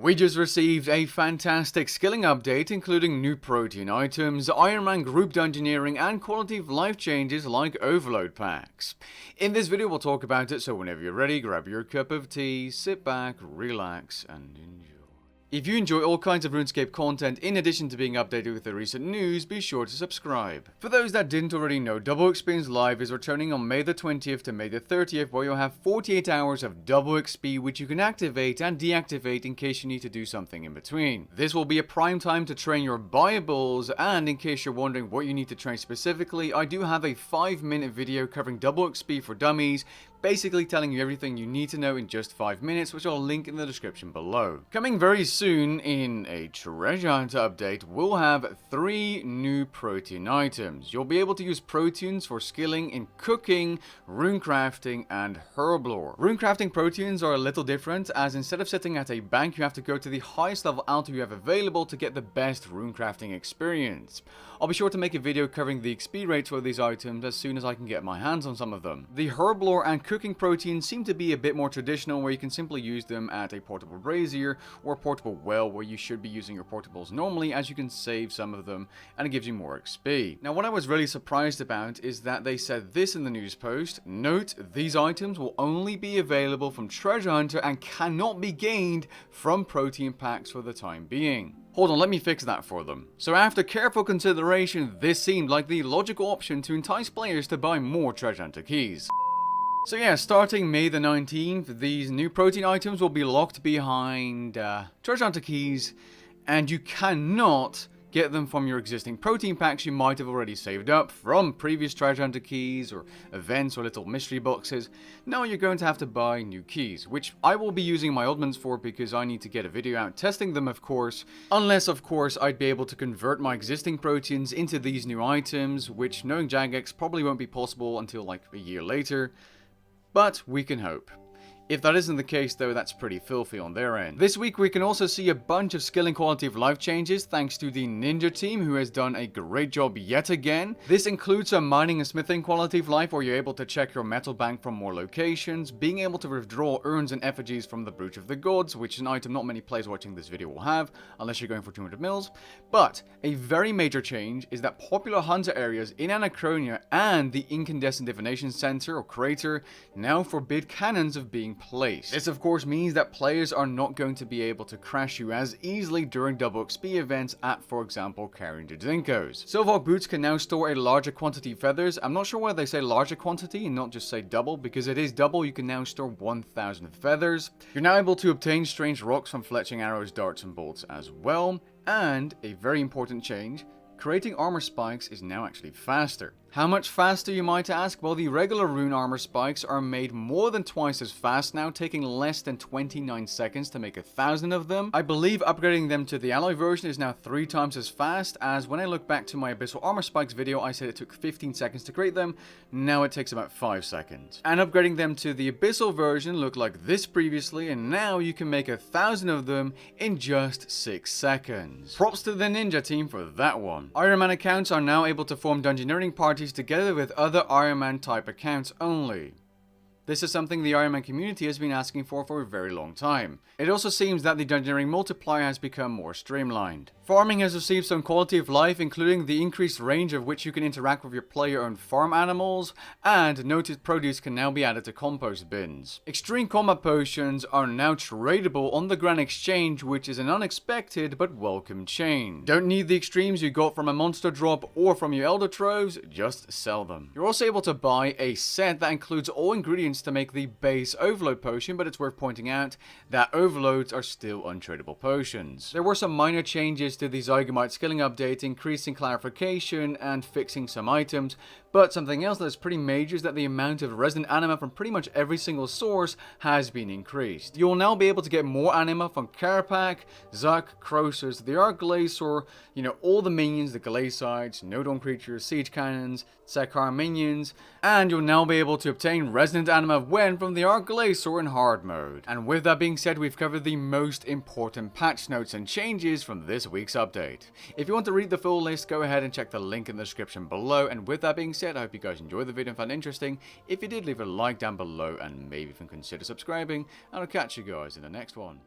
We just received a fantastic skilling update including new Protean items, Iron Man group dungeoneering and quality of life changes like overload packs. In this video we'll talk about it, so whenever you're ready, grab your cup of tea, sit back, relax and enjoy. If you enjoy all kinds of Runescape content in addition to being updated with the recent news, be sure to subscribe. For those that didn't already know, Double Experience Live is returning on May the 20th to May the 30th, where you'll have 48 hours of double XP which you can activate and deactivate in case you need to do something in between. This will be a prime time to train your Bibles, and in case you're wondering what you need to train specifically, I do have a 5-minute video covering double XP for dummies, basically telling you everything you need to know in just 5 minutes, which I'll link in the description below. Coming very soon in a treasure hunter update, we'll have 3 new Protean items. You'll be able to use Proteans for skilling in cooking, rune crafting, and herb lore. Rune crafting Proteans are a little different, as instead of sitting at a bank, you have to go to the highest level altar you have available to get the best rune crafting experience. I'll be sure to make a video covering the XP rates for these items as soon as I can get my hands on some of them. The herb lore and cooking Proteans seem to be a bit more traditional, where you can simply use them at a portable brazier or a portable well, where you should be using your portables normally, as you can save some of them and it gives you more XP. Now, what I was really surprised about is that they said this in the news post: note, these items will only be available from Treasure Hunter and cannot be gained from Protean packs for the time being. Hold on, let me fix that for them. So after careful consideration, this seemed like the logical option to entice players to buy more Treasure Hunter keys. So yeah, starting May the 19th, these new Protean items will be locked behind Treasure Hunter keys, and you cannot get them from your existing Protean packs you might have already saved up from previous Treasure Hunter keys or events or little mystery boxes. No, you're going to have to buy new keys, which I will be using my oddments for because I need to get a video out testing them, of course. Unless, of course, I'd be able to convert my existing Proteans into these new items, which, knowing Jagex, probably won't be possible until like a year later. But we can hope. If that isn't the case though, that's pretty filthy on their end. This week we can also see a bunch of skill and quality of life changes thanks to the Ninja team, who has done a great job yet again. This includes some mining and smithing quality of life, where you're able to check your metal bank from more locations, being able to withdraw urns and effigies from the Brooch of the Gods, which is an item not many players watching this video will have, unless you're going for 200 mils. But a very major change is that popular hunter areas in Anachronia and the Incandescent Divination Center or Crater now forbid cannons of being placed. This of course means that players are not going to be able to crash you as easily during double XP events at, for example, carrying Jinkos. Silverhawk boots can now store a larger quantity of feathers. I'm not sure why they say larger quantity and not just say double, because it is double. You can now store 1,000 feathers. You're now able to obtain strange rocks from fletching arrows, darts and bolts as well. And a very important change, creating armor spikes is now actually faster. How much faster, you might ask? Well, the regular rune armor spikes are made more than twice as fast now, taking less than 29 seconds to make 1,000 of them. I believe upgrading them to the alloy version is now 3 times as fast, as when I look back to my abyssal armor spikes video, I said it took 15 seconds to create them. Now it takes about 5 seconds. And upgrading them to the abyssal version looked like this previously, and now you can make 1,000 of them in just 6 seconds. Props to the Ninja team for that one. Iron Man accounts are now able to form dungeoneering parties together with other Iron Man type accounts only. This is something the Iron Man community has been asking for a very long time. It also seems that the dungeoneering multiplier has become more streamlined. Farming has received some quality of life, including the increased range of which you can interact with your player-owned farm animals, and noted produce can now be added to compost bins. Extreme combat potions are now tradable on the Grand Exchange, which is an unexpected but welcome change. Don't need the extremes you got from a monster drop or from your Elder Troves, just sell them. You're also able to buy a set that includes all ingredients to make the base overload potion, but it's worth pointing out that overloads are still untradable potions. There were some minor changes to the Zygamite skilling update, increasing clarification and fixing some items, but something else that's pretty major is that the amount of Resonant anima from pretty much every single source has been increased. You'll now be able to get more anima from Carapac, Zuck, Crosus, the Arglacior, all the minions, the Glacides, Nodon creatures, siege cannons, Sakar minions, and you'll now be able to obtain Resonant anima when from the Arglacior in hard mode. And with that being said, we've covered the most important patch notes and changes from this week's update. If you want to read the full list, go ahead and check the link in the description below. And with that being said, I hope you guys enjoyed the video and found it interesting. If you did, leave a like down below and maybe even consider subscribing, and I'll catch you guys in the next one.